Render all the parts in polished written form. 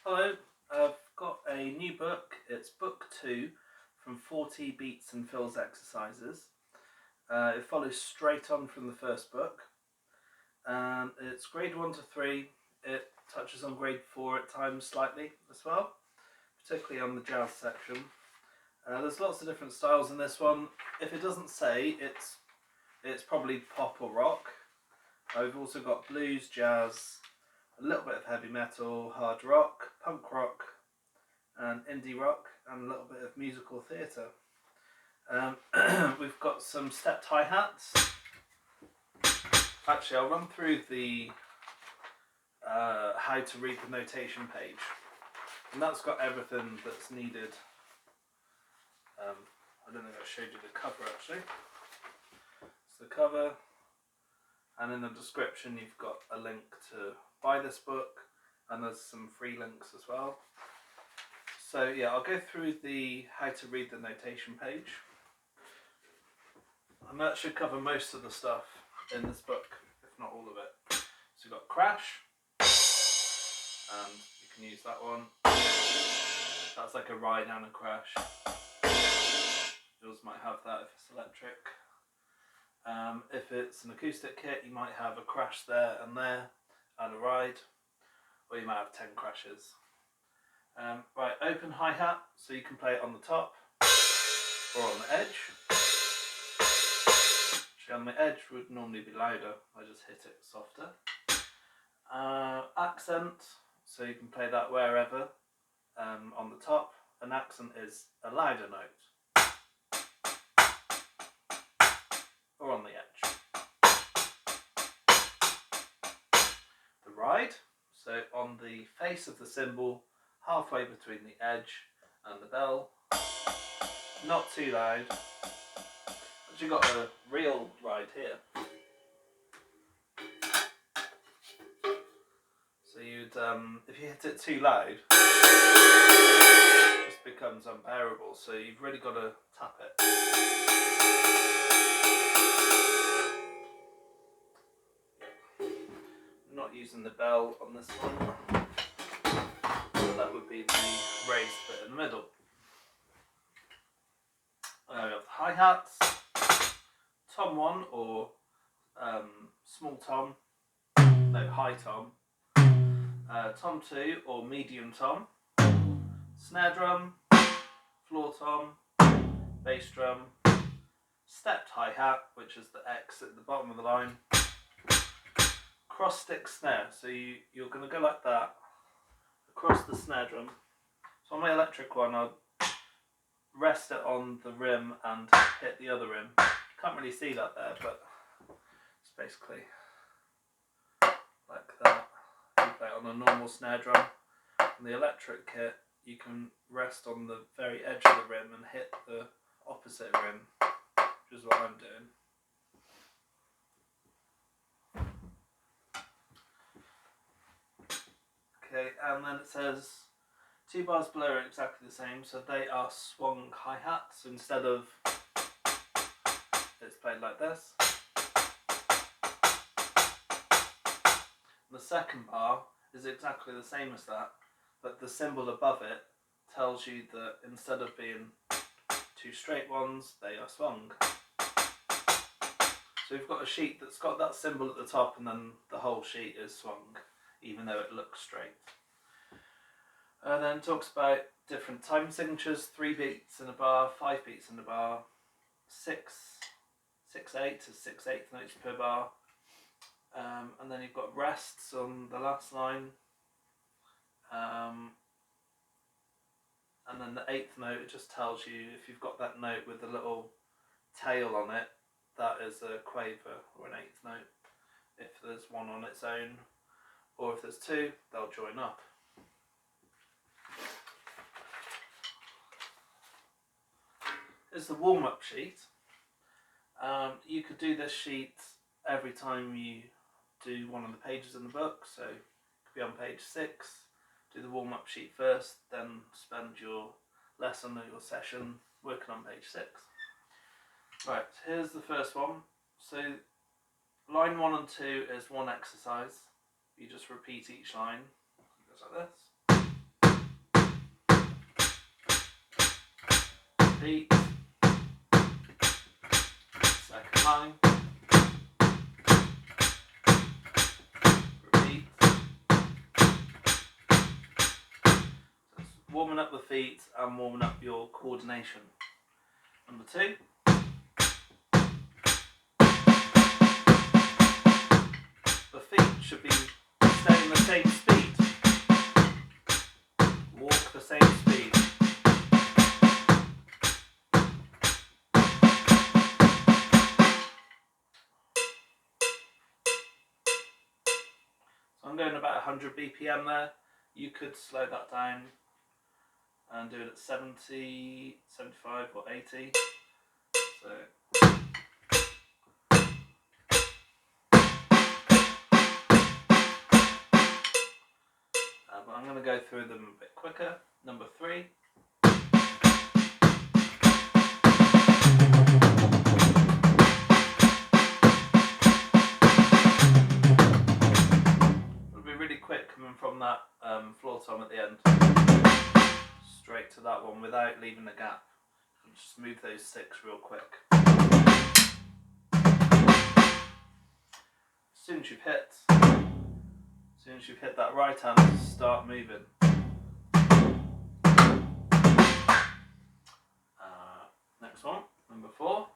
Hello, I've got a new book. It's book 2 from 40 Beats and Fills Exercises. It follows straight on from the first book. It's grade 1 to 3. It touches on grade 4 at times slightly as well, particularly on the jazz section. There's lots of different styles in this one. If it doesn't say, it's probably pop or rock. I've also got blues, jazz, a little bit of heavy metal, hard rock, punk rock, and indie rock, and a little bit of musical theatre. We've got some stepped hi-hats. Actually, I'll run through the how to read the notation page, and that's got everything that's needed. I don't think I showed you the cover actually. It's the cover, and in the description you've got a link to buy this book, and there's some free links as well. So yeah, I'll go through the how to read the notation page, and that should cover most of the stuff in this book, if not all of it. So you've got crash, and you can use that one. That's like a ride and a crash. Yours might have that if it's electric. If it's an acoustic kit, you might have a crash there and a ride, or you might have 10 crashes. Right, open hi-hat, so you can play it on the top or on the edge. Actually, on the edge would normally be louder, I just hit it softer. Accent, so you can play that wherever. On the top, an accent is a louder note. Or on the edge. The ride, so on the face of the cymbal, halfway between the edge and the bell. Not too loud. Actually got a real ride here. So you'd, if you hit it too loud, it just becomes unbearable. So you've really got to tap it. I'm not using the bell on this one. So that would be the raised bit in the middle. We have the hi-hats, tom 1 or small tom, no, high tom, tom 2 or medium tom, snare drum, floor tom, bass drum, stepped hi-hat, which is the X at the bottom of the line, cross stick snare, so you're going to go like that across the snare drum. So on my electric one, I'll rest it on the rim and hit the other rim. Can't really see that there, but it's basically like that. You play it on a normal snare drum. On the electric kit, you can rest on the very edge of the rim and hit the opposite rim, which is what I'm doing. Okay, and then it says 2 bars below are exactly the same, so they are swung hi-hats. So instead of it's played like this. The second bar is exactly the same as that, but the symbol above it tells you that instead of being 2 straight ones, they are swung. So we've got a sheet that's got that symbol at the top, and then the whole sheet is swung, even though it looks straight. Then it talks about different time signatures: 3 beats in a bar, 5 beats in a bar, 6/8 to 6/8 notes per bar, and then you've got rests on the last line, and then the 8th note, it just tells you if you've got that note with a little tail on it, that is a quaver or an 8th note. If there's one on its own, or if there's 2, they'll join up. Here's the warm-up sheet. You could do this sheet every time you do one of the pages in the book, so it could be on page 6, do the warm-up sheet first, then spend your lesson or your session working on page 6. Right, here's the first one. So line 1 and 2 is one exercise. You just repeat each line. It goes like this. Repeat. Second line. Repeat. So it's warming up the feet and warming up your coordination. Number 2. The feet should be staying the same speed. Walk the same speed. So I'm going about 100 BPM there. You could slow that down and do it at 70, 75 or 80. So but I'm going to go through them a bit quicker. Number 3. It'll be really quick coming from that floor tom at the end, straight to that one without leaving a gap. Just move those 6 real quick. As soon as you've hit that right hand, start moving. Next one, number 4.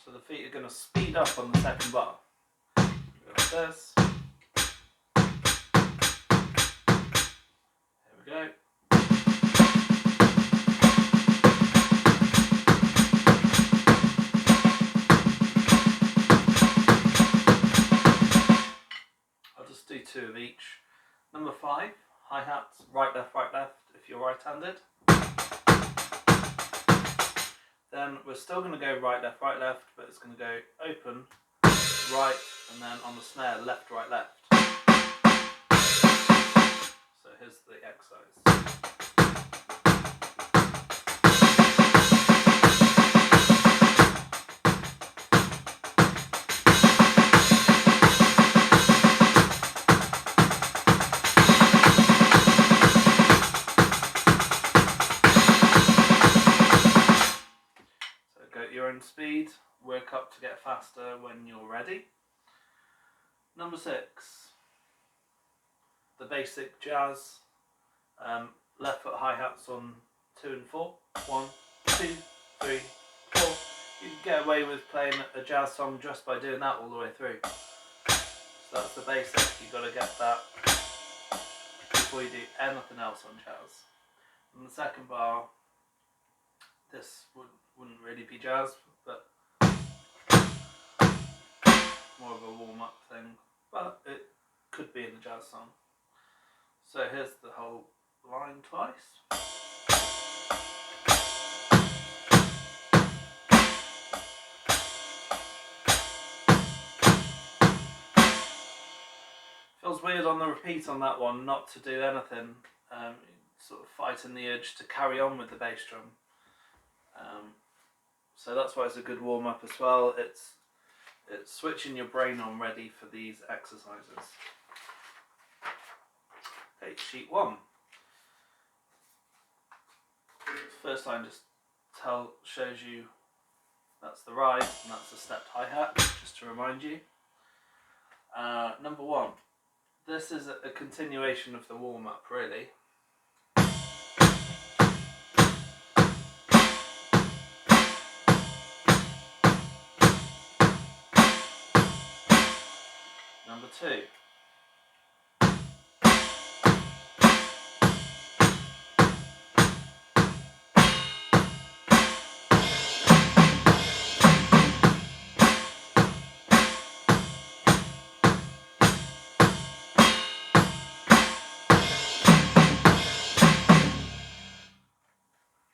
So the feet are going to speed up on the second bar. Go like this. Here we go. Do 2 of each. Number 5, hi-hats, right, left, if you're right-handed. Then we're still going to go right, left, but it's going to go open, right, and then on the snare, left, right, left. So here's the exercise. Your own speed, work up to get faster when you're ready. Number 6, the basic jazz, left foot hi-hats on 2 and 4. 1, 2, 3, 4. You can get away with playing a jazz song just by doing that all the way through. So that's the basic, you've got to get that before you do anything else on jazz. And the second bar, this wouldn't really be jazz, but more of a warm-up thing, but it could be in a jazz song. So here's the whole line twice. Feels weird on the repeat on that one not to do anything, sort of fighting the urge to carry on with the bass drum. So that's why it's a good warm-up as well. It's switching your brain on ready for these exercises. Okay, sheet 1. First line just shows you that's the ride and that's the stepped hi-hat, just to remind you. Number 1. This is a continuation of the warm-up, really. Number 2.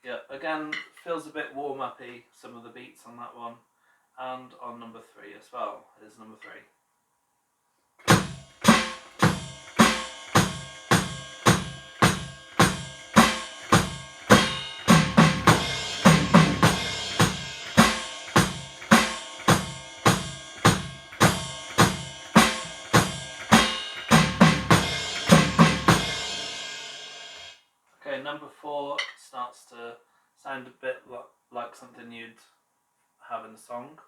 Yeah, again, feels a bit warm-uppy, some of the beats on that one, and on number 3 as well. Here's number 3. Okay, number 4 starts to sound a bit like something you'd have in a song.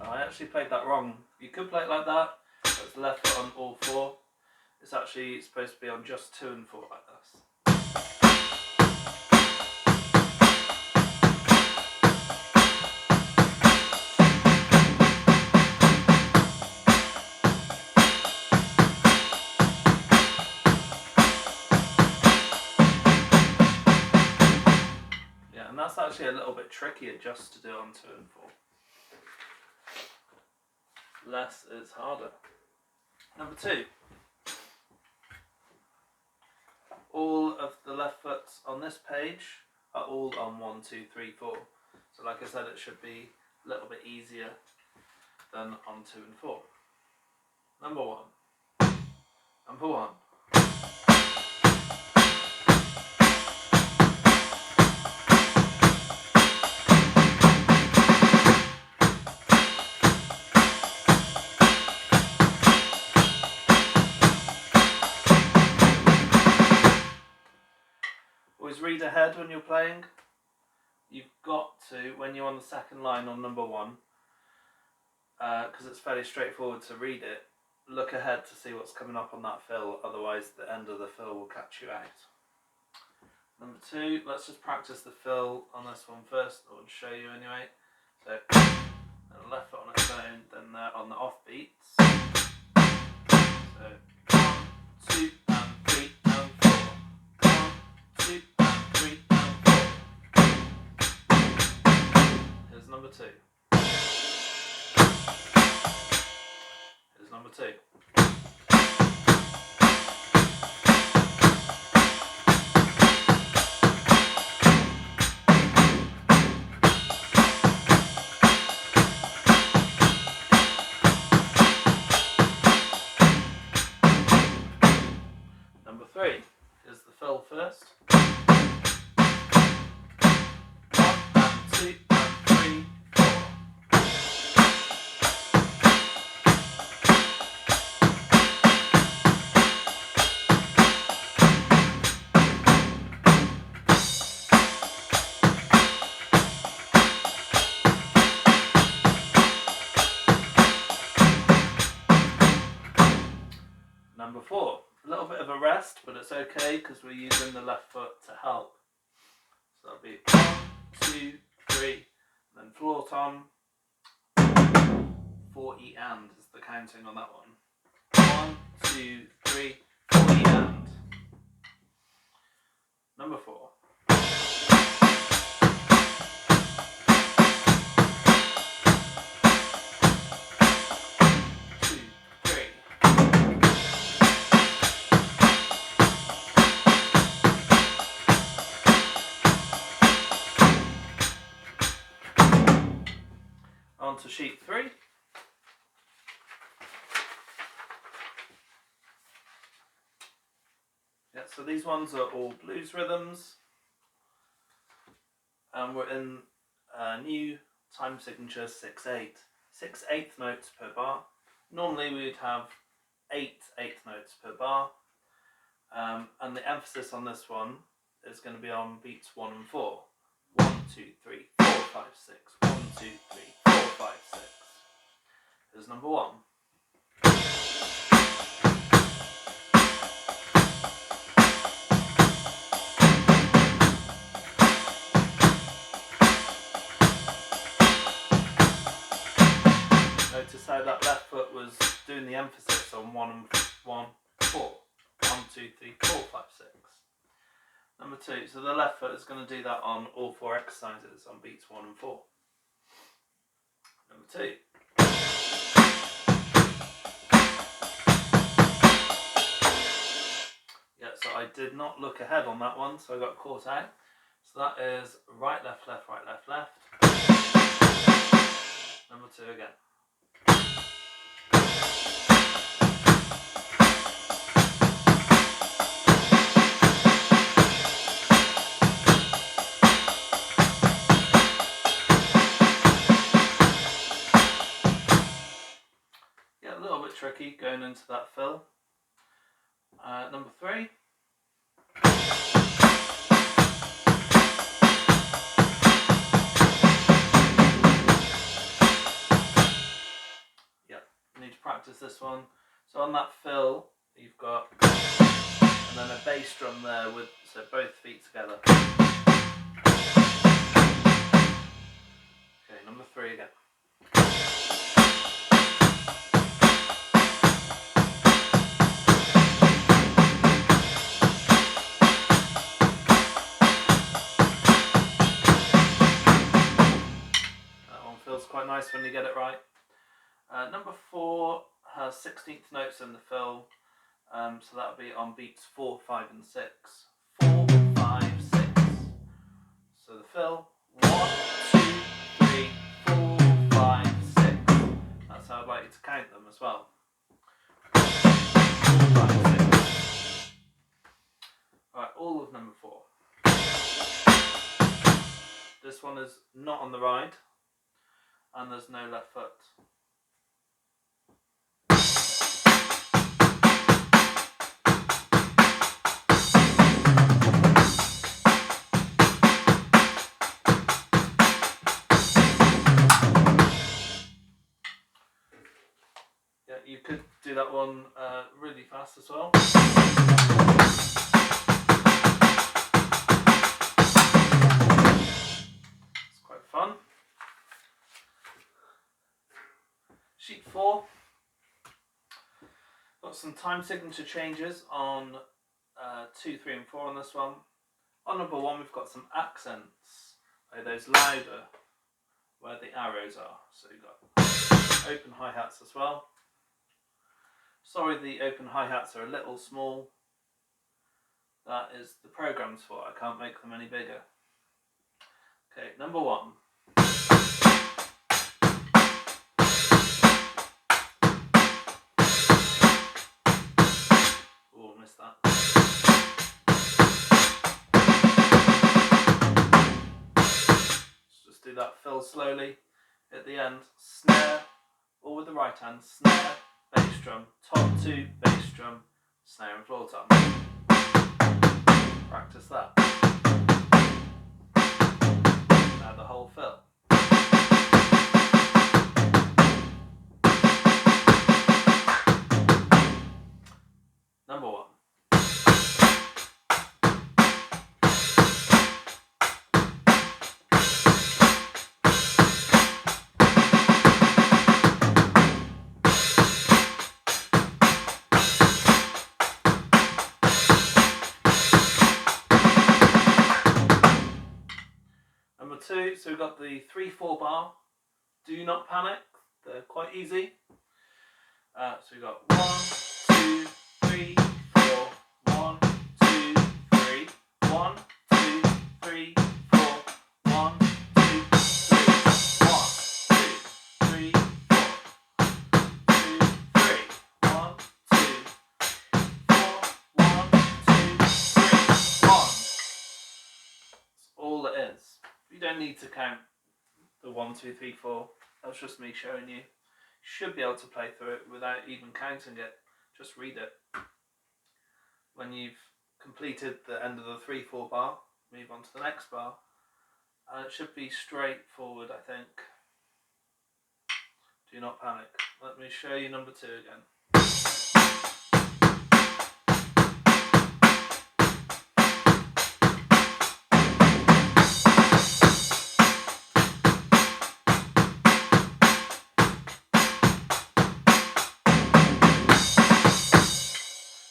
I actually played that wrong. You could play it like that, but it's the left foot on all four. It's actually supposed to be on just 2 and 4 like this. Yeah, and that's actually a little bit trickier just to do on 2 and 4. Less is harder. Number 2. All of the left foots on this page are all on 1, 2, 3, 4. So like I said, it should be a little bit easier than on 2 and 4. Number 1. Number 1. Always read ahead when you're playing. You've got to, when you're on the second line on number 1, because it's fairly straightforward to read it, look ahead to see what's coming up on that fill, otherwise the end of the fill will catch you out. Number 2, let's just practice the fill on this one first, I want to show you anyway. So, and left foot on its own, then they're on the off beats. So, 1, 2, and 3, and 4. 1, 2, and 3, and 4. Here's number 2. Here's number 2. Number 3 is the fill first. 1 and 2 and 3, 4. Number 4, a little bit of a rest, but it's okay because we're using the left foot to help. So that'll be 1, 2, 3, and then floor tom, 4 E and is the counting on that one. 1, 2, 3, 4 E and. Number 4. On to sheet 3. Yeah, so these ones are all blues rhythms, and we're in new time signature 6/8. 6/8 notes per bar. Normally we'd have 8 eighth notes per bar, and the emphasis on this one is going to be on beats 1 and 4. 1, 2, 3, 4, 5, 6. 1, 2, 3, 4, 5, 6. Here's number 1. Notice how that left foot was doing the emphasis on 1 and 1, 4. 1, 2, 3, 4, 5, 6. Number 2, so the left foot is going to do that on all 4 exercises on beats 1 and 4. Number 2. Yeah, so I did not look ahead on that one, so I got caught out. So that is right, left, left, right, left, left. Number 2 again. tricky going into that fill. Number 3. Yep, you need to practice this one. So on that fill, you've got, and then a bass drum there with, so both feet together. Okay, number 3 again. Feels quite nice when you get it right. Number 4 has 16th notes in the fill, so that'll be on beats 4, 5 and 6. 4, 5, 6. So the fill, 1, 2, 3, 4, 5, 6. That's how I'd like you to count them as well. 4, 5, 6. Alright, all of number 4. This one is not on the ride, and there's no left foot. Yeah, you could do that one really fast as well. It's quite fun. Sheet 4, got some time signature changes on 2, 3 and 4 on this one. On number 1 we've got some accents, like those louder where the arrows are. So you've got open hi-hats as well. Sorry, the open hi-hats are a little small. That is the program's fault, I can't make them any bigger. Okay, number 1. Oh, missed that. Let's just do that fill slowly. At the end, snare, or with the right hand, snare, bass drum, top 2, bass drum, snare and floor tom. Practice that. Now the whole fill. Number 1. Number 2, so we've got the 3/4 bar. Do not panic, they're quite easy. So we've got 1, 2, 3, 4. 1, 2, 3. 1, 2, 3, 4. 1, 2, 3. 1, 2, 3, 4. 2, 3. 1, 2, 4. 1, 2, 3. 1. That's all it is. You don't need to count the 1, 2, 3, 4. That's just me showing you. You should be able to play through it without even counting it. Just read it. When you've completed the end of the 3/4 bar, move on to the next bar. And it should be straightforward, I think. Do not panic. Let me show you number 2 again.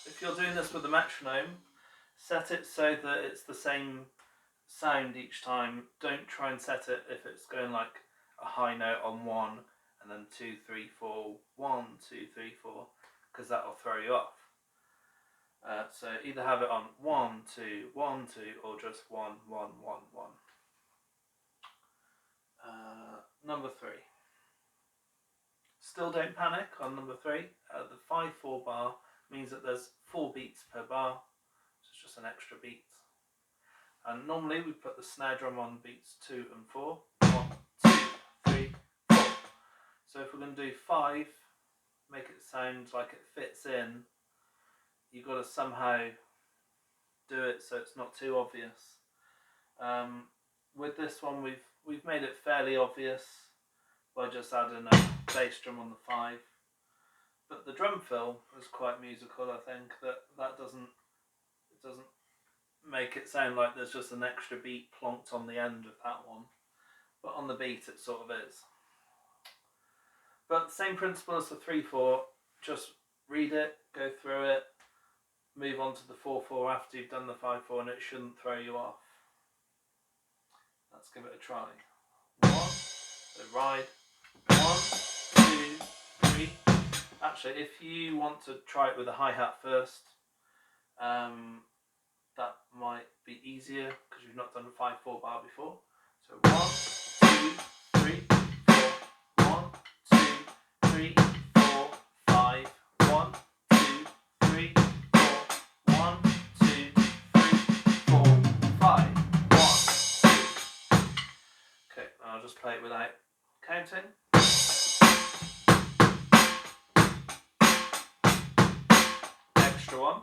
If you're doing this with a metronome, set it so that it's the same sound each time. Don't try and set it if it's going like a high note on 1 and then 2, 3, 4, 1, 2, 3, 4, because that'll throw you off. So either have it on 1, 2, 1, 2, or just 1, 1, 1, 1. Number 3. Still don't panic on number 3. The 5/4 bar means that there's 4 beats per bar, so it's just an extra beat. And normally we put the snare drum on beats 2 and 4. 1, 2, 3, 4. So if we're going to do 5, make it sound like it fits in, you've got to somehow do it so it's not too obvious. With this one, we've made it fairly obvious by just adding a bass drum on the 5. But the drum fill is quite musical. I think that doesn't make it sound like there's just an extra beat plonked on the end of that one. But on the beat, it sort of is. But same principle as the 3/4. Just read it, go through it, move on to the 4/4 after you've done the 5/4, and it shouldn't throw you off. Let's give it a try. 1, so ride. 1, 2, 3. Actually, if you want to try it with a hi-hat first, that might be easier because you've not done a 5/4 bar before. So 1, 2, 3, 4. 1, 2, 3, 4, 5. 1, 2, 3, 4. 1, 2, 3, 4, 5. 1, 2. Okay, I'll just play it without counting. Extra one.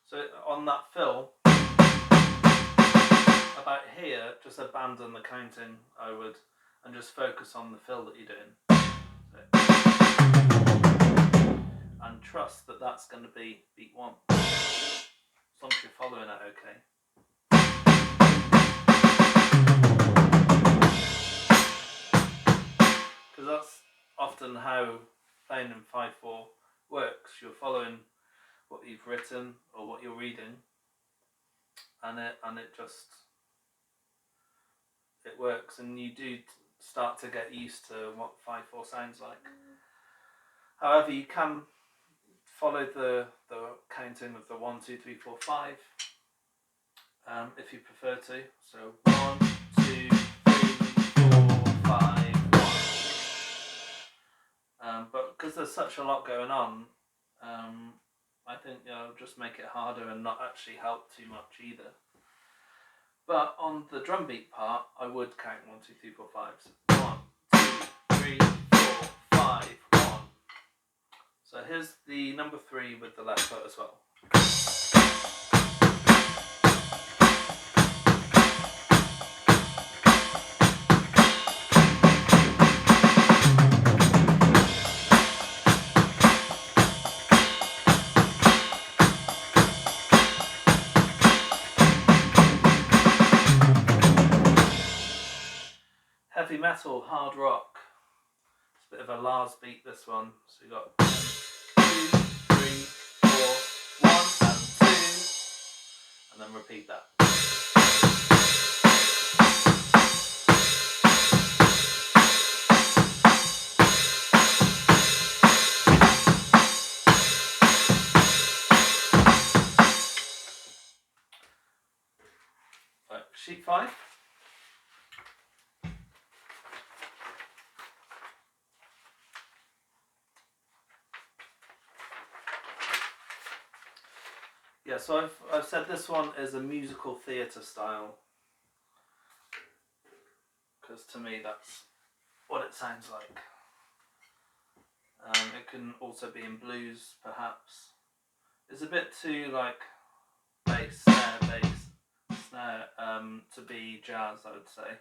So on that fill, about here, just abandon the counting, I would, and just focus on the fill that you're doing. So, and trust that that's going to be beat 1, as long as you're following it okay. Because that's often how playing in 5/4 works. You're following what you've written or what you're reading, and it works, and you do start to get used to what 5/4 sounds like. However, you can follow the counting of the 1, 2, 3, 4, 5 if you prefer to. So 1, 2, 3, 4, 5, 1. But because there's such a lot going on, I think just make it harder and not actually help too much either. But on the drum beat part, I would count 1, 2, 3, 4, 5. So 1, 2, 3, 4, 5, 1. So here's the number 3 with the left foot as well. Heavy metal, hard rock. It's a bit of a Lars beat, this one. So you got 1, 2, 3, 4, 1 and 2, and then repeat that. Right, sheet 5. Yeah, so I've said this one is a musical theatre style, because to me that's what it sounds like. It can also be in blues, perhaps. It's a bit too like bass, snare, to be jazz, I would say.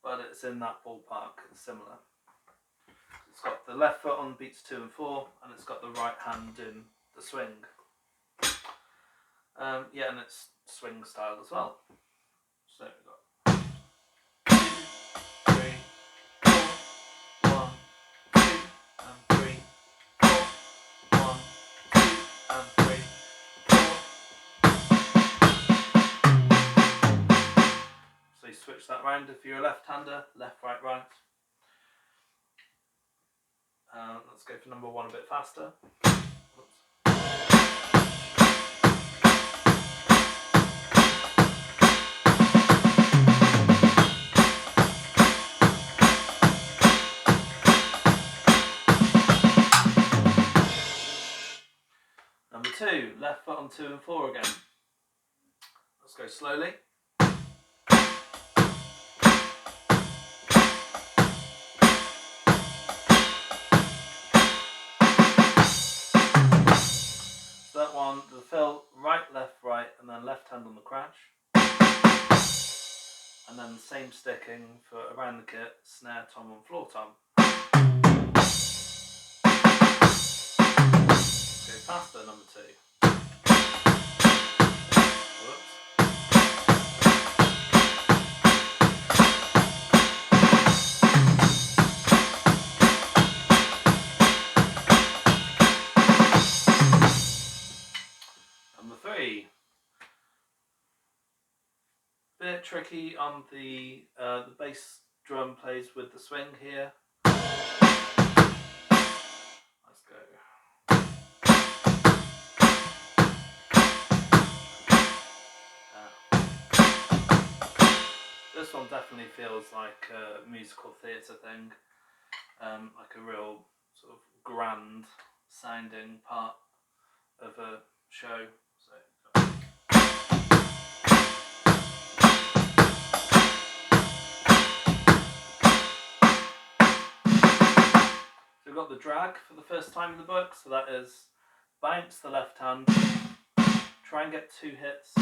But it's in that ballpark. It's similar. It's got the left foot on beats 2 and 4, and it's got the right hand in the swing. Yeah, and it's swing style as well. So we've got 2, 3, 4, 1, 2, and 3, 4, 1, 2, and 3, 4. So you switch that round if you're a left-hander, left, right, right. Let's go for number 1 a bit faster. Number 2, left foot on 2 and 4 again. Let's go slowly. So that one, the fill, right, and then left hand on the crash. And then the same sticking for around the kit, snare tom and floor tom. Go faster, number 2. Whoops. Number 3. Bit tricky on the bass drum plays with the swing here. Let's go. This one definitely feels like a musical theatre thing, like a real sort of grand sounding part of a show. So we've got the drag for the first time in the book, so that is bounce the left hand, try and get 2 hits.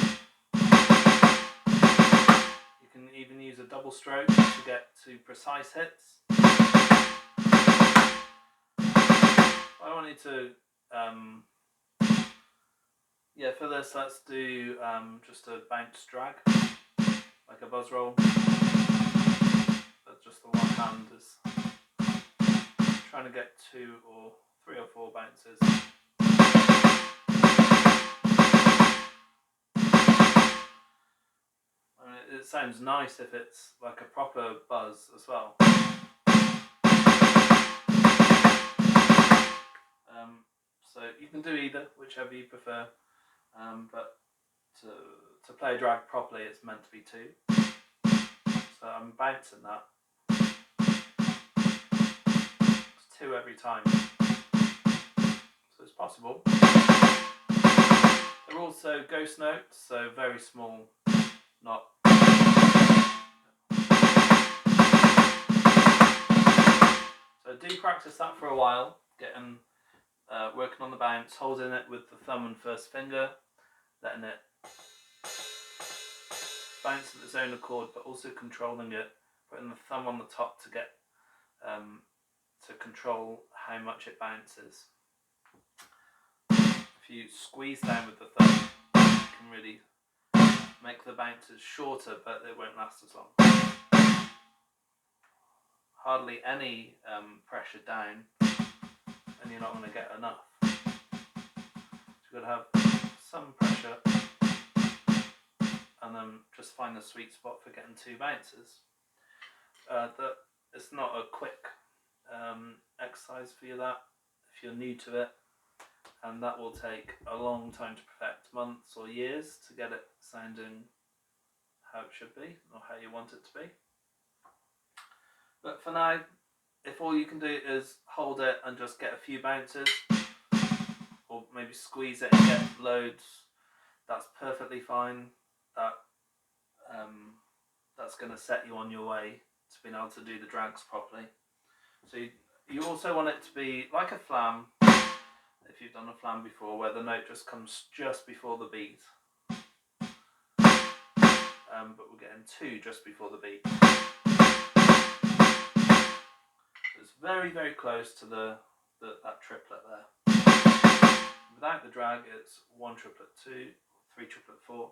You can even use a double stroke to get to precise hits. I wanted to, yeah, for this let's do just a bounce drag, like a buzz roll. But just the one hand is trying to get 2 or 3 or 4 bounces. I mean, it sounds nice if it's like a proper buzz as well. So you can do either, whichever you prefer. But to play a drag properly, it's meant to be 2. So I'm bouncing that. It's 2 every time. So it's possible. They're also ghost notes, so very small, not. So do practice that for a while, getting working on the bounce, holding it with the thumb and first finger, letting it bounce of its own accord, but also controlling it, putting the thumb on the top to get to control how much it bounces. If you squeeze down with the thumb, you can really make the bounces shorter, but they won't last as long. Hardly any pressure down, and you're not going to get enough. So you've got to have some pressure, and then just find the sweet spot for getting 2 bounces. That it's not a quick exercise for you, that if you're new to it, and that will take a long time to perfect, months or years to get it sounding how it should be or how you want it to be. But for now, if all you can do is hold it and just get a few bounces, or maybe squeeze it and get loads, that's perfectly fine. That's going to set you on your way to being able to do the drags properly. So you also want it to be like a flam, if you've done a flam before, where the note just comes just before the beat. But we're getting 2 just before the beat. So it's very, very close to that triplet there. Without the drag, it's 1 triplet 2, 3 triplet 4.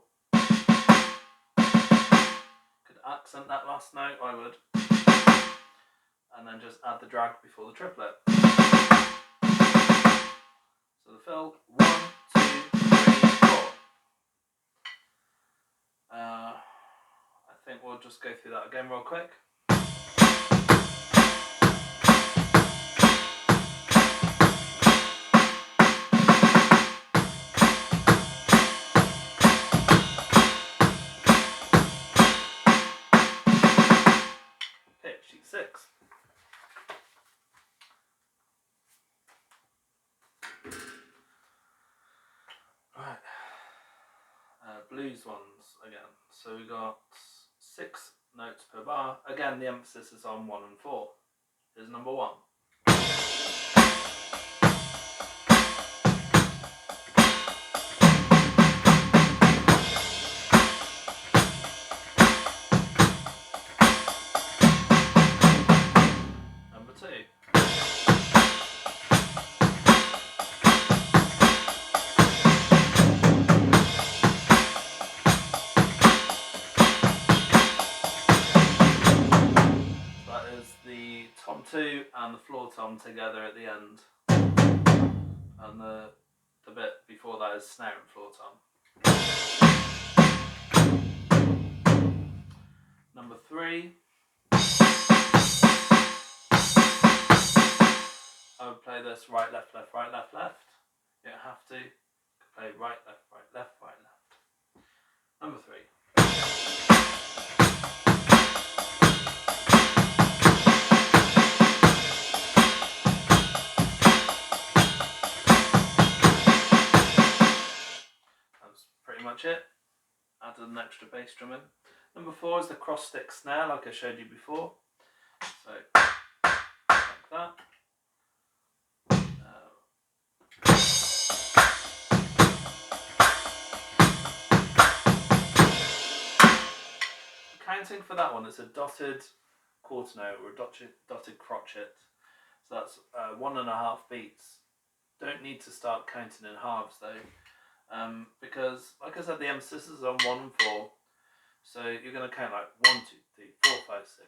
Could accent that last note, I would. And then just add the drag before the triplet. So the fill, 1, 2, 3, 4. I think we'll just go through that again real quick. Pitch, sheet 6. Right. blues ones again. So we got 6 notes per bar. Again, the emphasis is on 1 and 4. Here's number 1. Number 2. The tom 2 and the floor tom together at the end, and the bit before that is snare and floor tom. Number 3, I would play this right, left, left, right, left, left. You don't have to. You can play right, left, right, left, right, left. Number 3. Pretty much it. Added an extra bass drum in. Number 4 is the cross stick snare, like I showed you before. So, like that. Counting for that one is a dotted quarter note or a dotted crotchet. So that's 1.5 beats. Don't need to start counting in halves though. Because, like I said, the emphasis is on 1 and 4, so you're going to count like 1, 2, 3, 4, 5, 6,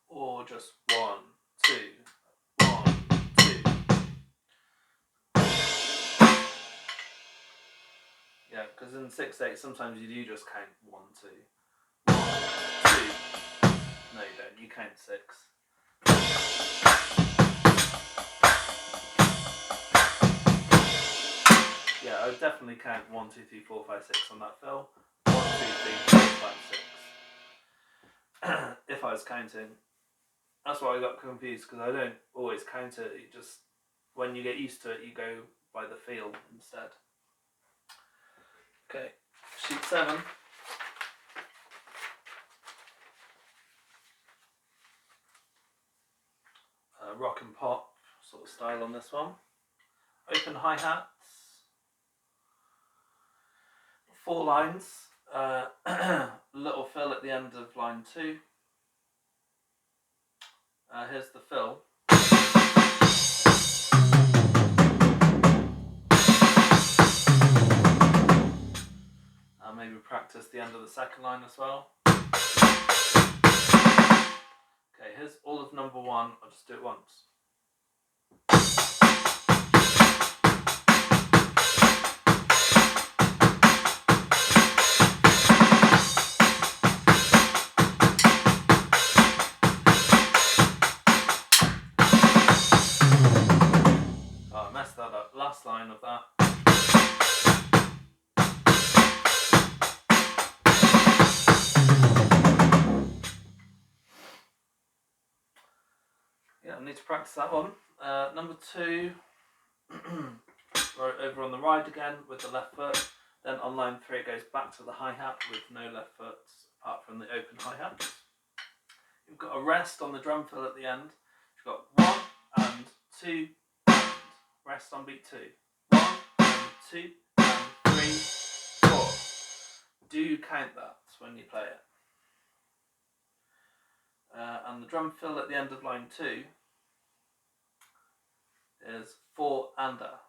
or just 1, 2, 1, 2. Yeah, because in 6/8 sometimes you do just count 1, 2, 1, 2. No, you don't. You count 6. Yeah, I would definitely count 1, 2, 3, 4, 5, 6 on that fill. 1, 2, 3, 4, 5, 6. If I was counting. That's why I got confused, because I don't always count it. You just, when you get used to it, you go by the feel instead. Okay, sheet 7. Rock and pop sort of style on this one. Open hi-hats. 4 lines, little fill at the end of line 2. Here's the fill. Maybe practice the end of the second line as well. Okay, here's all of number 1. I'll just do it once. Last line of that. Yeah, I need to practice that one. Number 2, right over on the ride again with the left foot. Then on line 3 it goes back to the hi-hat with no left foot apart from the open hi-hat. You've got a rest on the drum fill at the end. You've got 1 and 2 and rest on beat 2. 1 and 2 and 3, 4. Do count that when you play it. And the drum fill at the end of line 2 is 4 and a.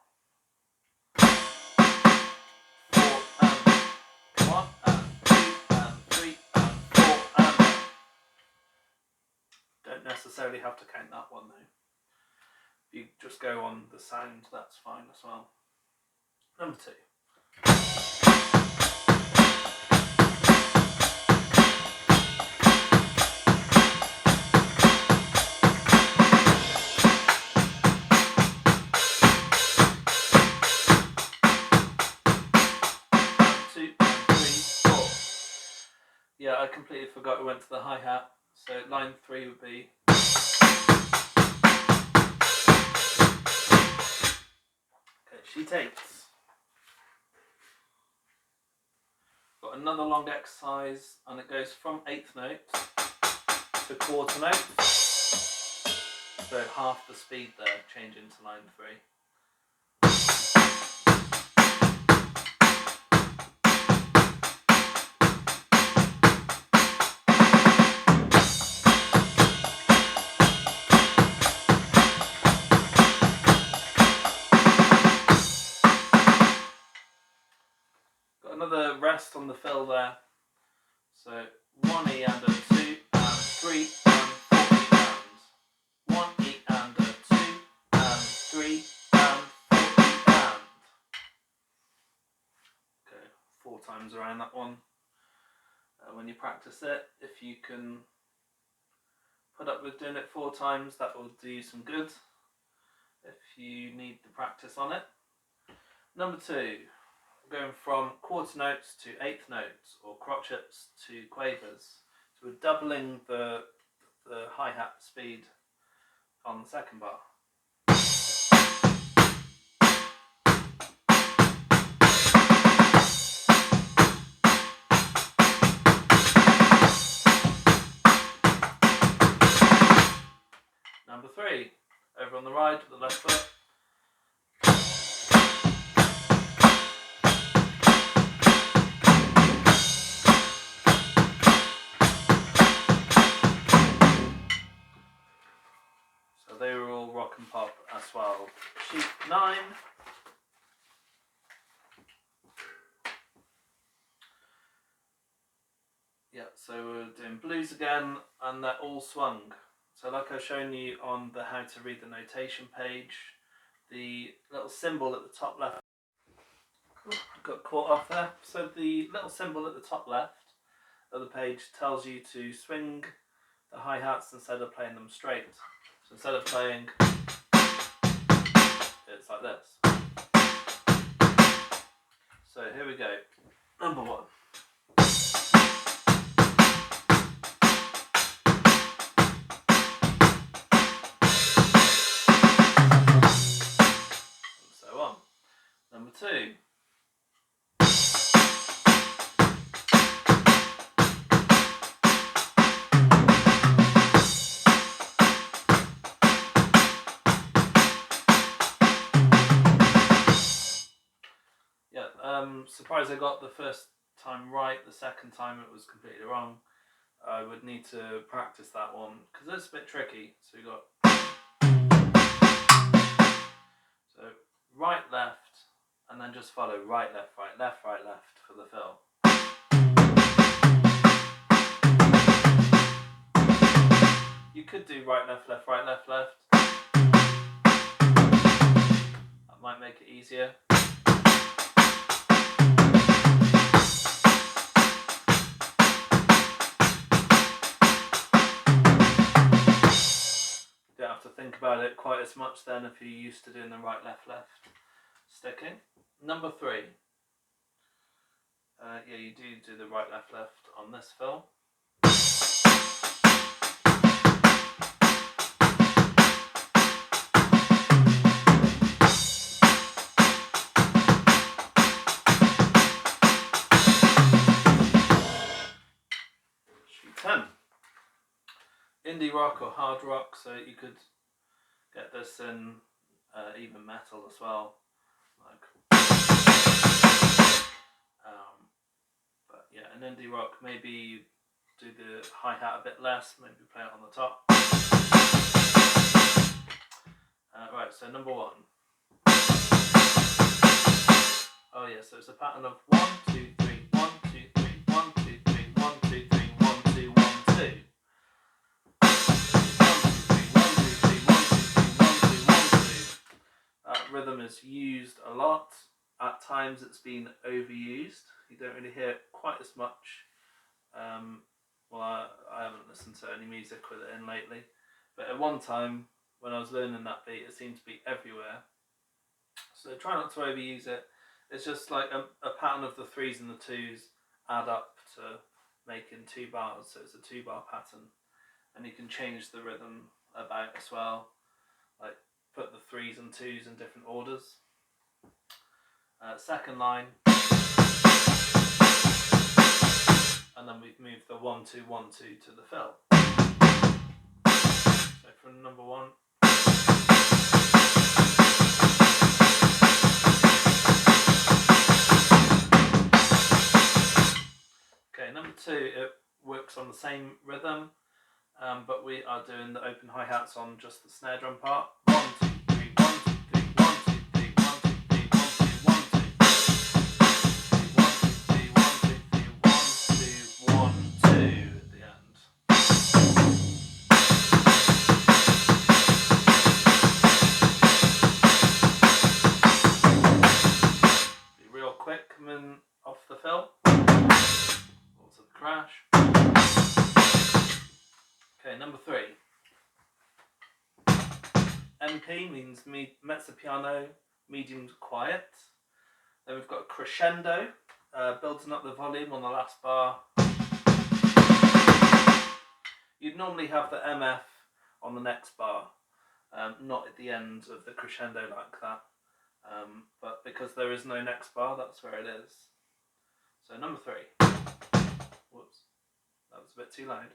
4 and 1 and 2 and 3 and 4 and a. Don't necessarily have to count that one though. If you just go on the sound, that's fine as well. Number 2. Yeah, I completely forgot we went to the hi-hat, so line 3 would be. Okay, sheet 8. another long exercise, and it goes from 8th notes to quarter notes. So half the speed there, changing to line 3. Got another rest on the fill there. So 1 E and a 2 and 3 and 4 E and 1 E and a 2 and 3 and 4 E and. Okay, 4 times around that one. When you practice it, if you can put up with doing it 4 times, that will do you some good if you need the practice on it. Number 2, going from quarter notes to 8th notes, or crotchets to quavers. So we're doubling the hi-hat speed on the second bar. Number 3, over on the right with the left foot. So they were all rock and pop as well. Sheet 9. Yeah, so we're doing blues again, and they're all swung. So like I've shown you on the how to read the notation page, the little symbol at the top left, got caught off there. So the little symbol at the top left of the page tells you to swing the hi-hats instead of playing them straight. So instead of playing, it's like this. So here we go. Number 1. And so on. Number 2. Surprised I got the first time right, the second time it was completely wrong. I would need to practice that one because it's a bit tricky. So we got right, left, and then just follow right, left, left, left for the fill. You could do right, left, left, left. That might make it easier. Don't have to think about it quite as much then if you're used to doing the right, left sticking. Number 3. Yeah, you do the right, left on this fill. Sheet 10. Indie rock or hard rock, so you could get this in even metal as well, like. But yeah, an indie rock, maybe you do the hi-hat a bit less, maybe play it on the top. Right, so number 1. Oh yeah, so it's a pattern of 1, 2, 3, 1, 2, 3, 1, 2, 3, 1, 2, 3, 1, 2, 1, 2. Rhythm is used a lot. At times it's been overused. You don't really hear it quite as much. Well, I haven't listened to any music with it in lately, but at one time when I was learning that beat, it seemed to be everywhere. So try not to overuse it. It's just like a pattern of the 3s and the 2s add up to making 2 bars, so it's a 2-bar pattern, and you can change the rhythm about as well, like put the 3s and 2s in different orders. Second line. and then we've moved the 1 2 1 2 to the fill. So from number 1. Okay, number 2, it works on the same rhythm, but we are doing the open hi-hats on just the snare drum part. 1 2 3 1 2 3 1 2 3 1 2 3 1 2 1 2 1 2 1 2 1 2 at the end. Be real quick coming off the fill. Also the crash. Okay, number 3. MP means mezzo piano, medium to quiet. Then we've got a crescendo, building up the volume on the last bar. You'd normally have the MF on the next bar, not at the end of the crescendo like that. But because there is no next bar, that's where it is. So number 3. Whoops, that was a bit too loud.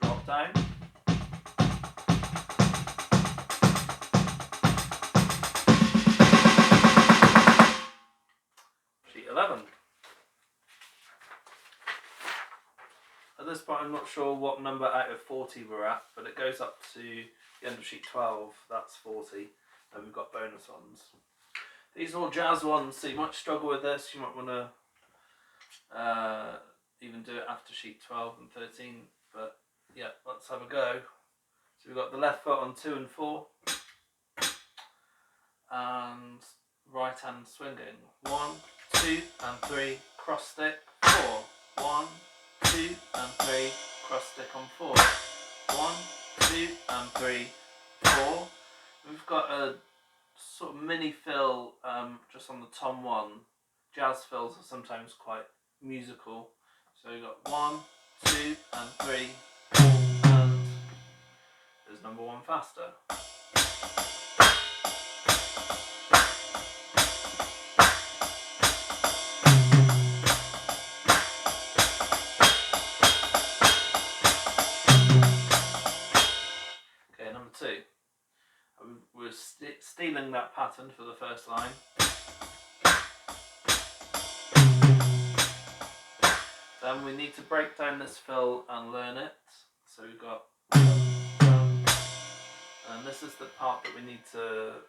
Drop down. Sheet 11. At this point I'm not sure what number out of 40 we're at, but it goes up to the end of sheet 12, that's 40, and we've got bonus ones. These are all jazz ones, so you might struggle with this, you might want to even do it after sheet 12 and 13, but yeah, let's have a go. So we've got the left foot on 2 and 4, and right hand swinging. 1, 2 and 3, cross stick, 4, 1, 2 and 3, cross stick on 4, 1, 2 and 3, 4. We've got a sort of mini fill just on the tom 1. Jazz fills are sometimes quite musical, so we've got 1, 2 and 3, 4, and there's number 1 faster. Okay, number 2. We're stealing that pattern for the first line. Then we need to break down this fill and learn it. So we've got, and this is the part that we need to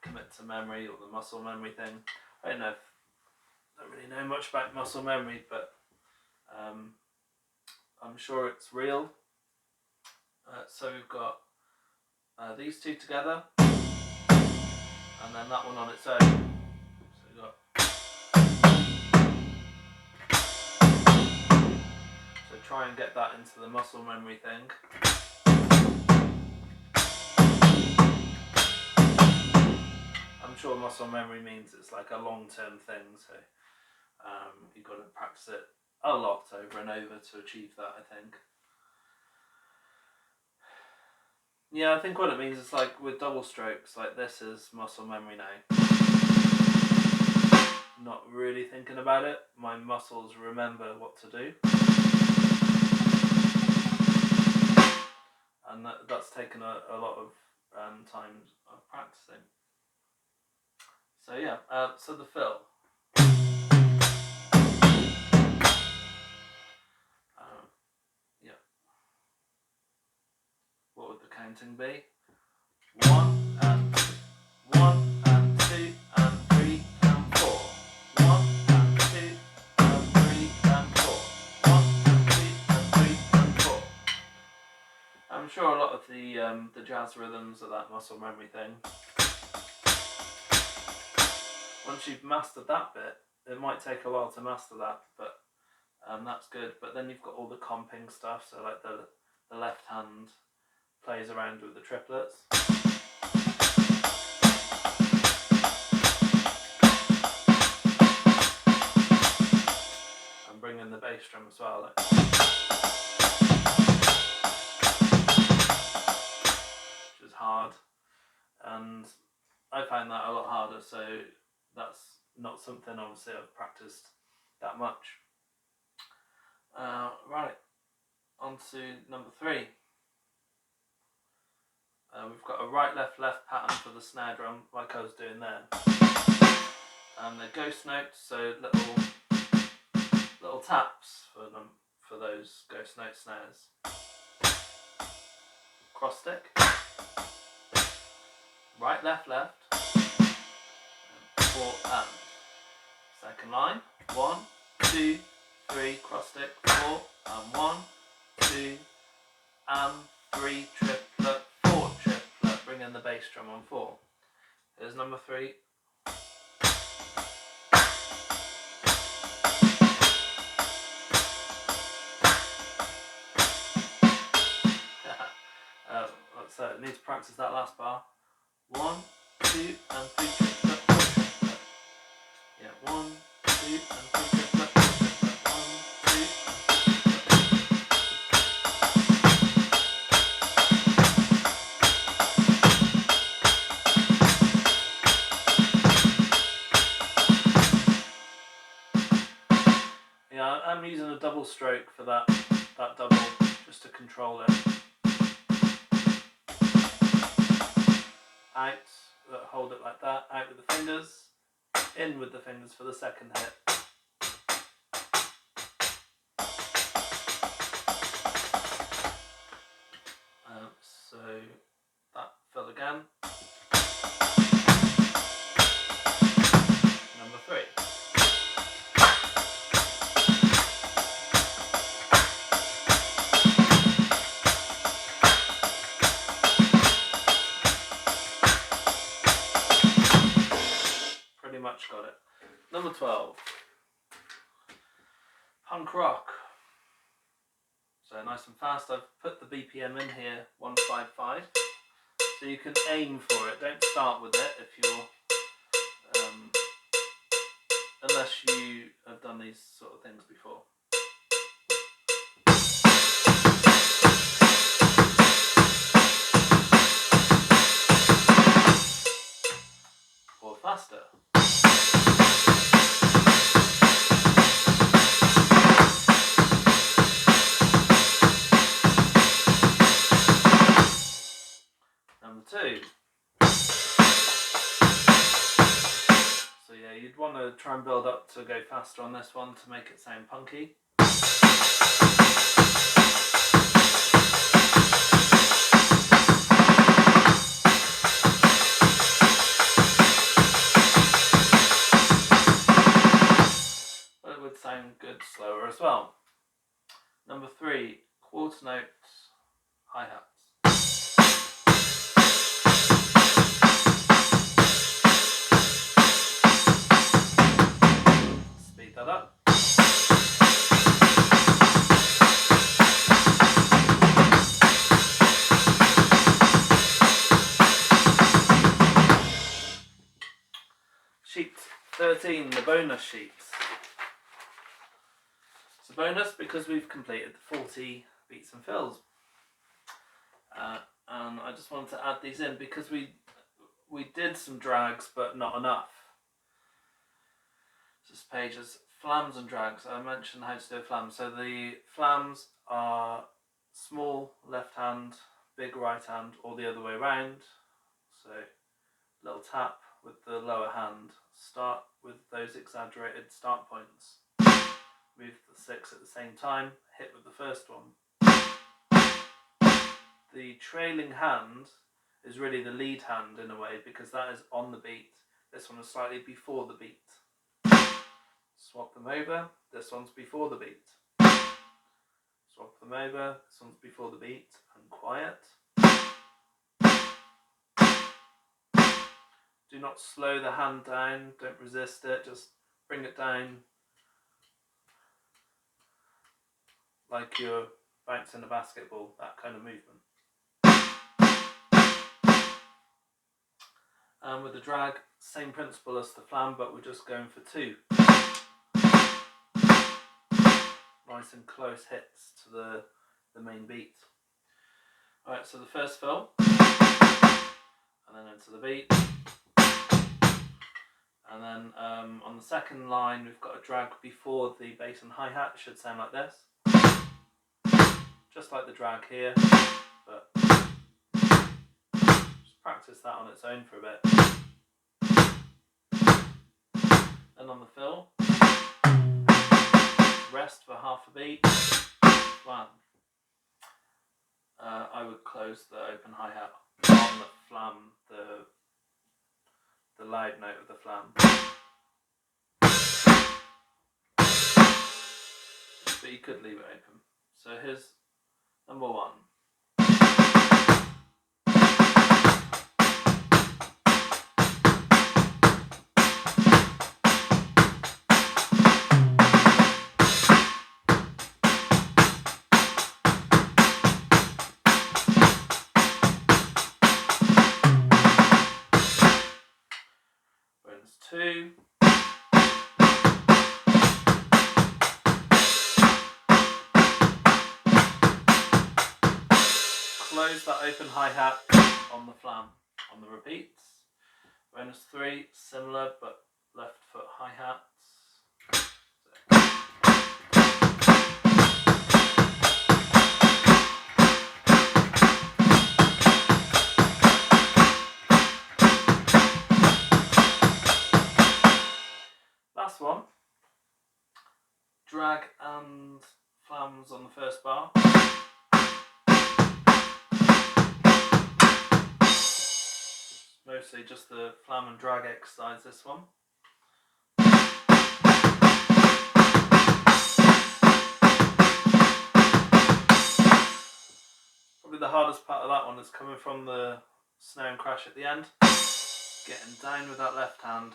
commit to memory, or the muscle memory thing. I don't really know much about muscle memory, but I'm sure it's real. So we've got these two together, and then that one on its own. So we've got, so try and get that into the muscle memory thing. I'm sure muscle memory means it's like a long-term thing, so you've got to practice it a lot over and over to achieve that, I think. Yeah, I think what it means is like with double strokes, like this is muscle memory now. Not really thinking about it, my muscles remember what to do. And that's taken a lot of time of practicing. So yeah, so the fill. Yeah. What would the counting be? 1 and 2, 1 and 2 and 3 and 4. 1 and 2 and 3 and 4. 1 and 2 and 3 and 4. I'm sure a lot of the jazz rhythms are that muscle memory thing. Once you've mastered that bit, it might take a while to master that, but that's good. But then you've got all the comping stuff, so like the left hand plays around with the triplets. And bring in the bass drum as well, like, which is hard. I found that a lot harder, so that's not something obviously I've practiced that much. Right, on to number 3. We've got a right, left, left pattern for the snare drum, like I was doing there. And they're ghost notes, so little taps for those ghost note snares. Cross stick. Right, left, left. 4 and. Second line. 1, 2, 3, cross stick, 4 and 1, 2 and 3, triplet, 4, triplet. Bring in the bass drum on 4. Here's number 3. So it needs to practice that last bar. 1, 2 and 3, triplet, 4, triplet. Yeah, 1, 2 and 3, triplet, 4, triplet. 1, 2 and 3, triplet. Yeah, I'm using a double stroke for that double, just to control it. Out, hold it like that, out with the fingers, in with the fingers for the second hit. So that fill again. Number 3. Pretty much got it. Number 12. Punk rock. So nice and fast. I've put the BPM in here, 155. So you can aim for it. Don't start with it if you're, unless you have done these sort of things before. Or faster. Number 2. So yeah, you'd want to try and build up to go faster on this one to make it sound punky. But it would sound good slower as well. Number 3, quarter note hi-hats. Speed that up. Sheet 13, the bonus sheets. It's a bonus because we've completed the 40 beats and fills. And I just wanted to add these in because we did some drags but not enough. This page is flams and drags. I mentioned how to do a flam. So the flams are small left hand, big right hand, or the other way around. So little tap with the lower hand. Start with those exaggerated start points. Move the 6 at the same time. Hit with the first one. The trailing hand is really the lead hand in a way because that is on the beat. This one is slightly before the beat. Swap them over. This one's before the beat. Swap them over. This one's before the beat. And quiet. Do not slow the hand down. Don't resist it. Just bring it down like you're bouncing a basketball. That kind of movement. And with the drag, same principle as the flam, but we're just going for 2. Nice and close hits to the main beat. Alright, so the first fill, and then into the beat. And then on the second line we've got a drag before the bass and hi-hat. It should sound like this. Just like the drag here, but just practice that on its own for a bit. And on the fill, rest for half a beat, flam. I would close the open hi-hat on the flam, the loud note of the flam. But you could leave it open. So here's number 1. Bonus 2. Close that open hi-hat on the flam, on the repeats. Bonus 3, similar but left foot hi-hats. Last one, drag and flams on the first bar. Mostly just the flam and drag exercise, this one. Probably the hardest part of that one is coming from the snare and crash at the end. Getting down with that left hand.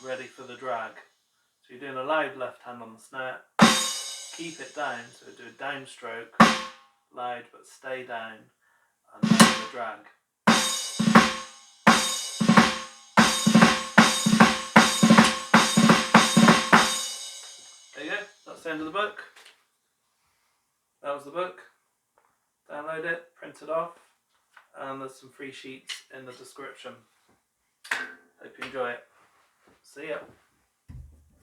Ready for the drag. So you're doing a loud left hand on the snare. Keep it down, so do a downstroke. Loud but stay down. And then the drag. There you go, that's the end of the book. That was the book. Download it, print it off, and there's some free sheets in the description. Hope you enjoy it. See ya.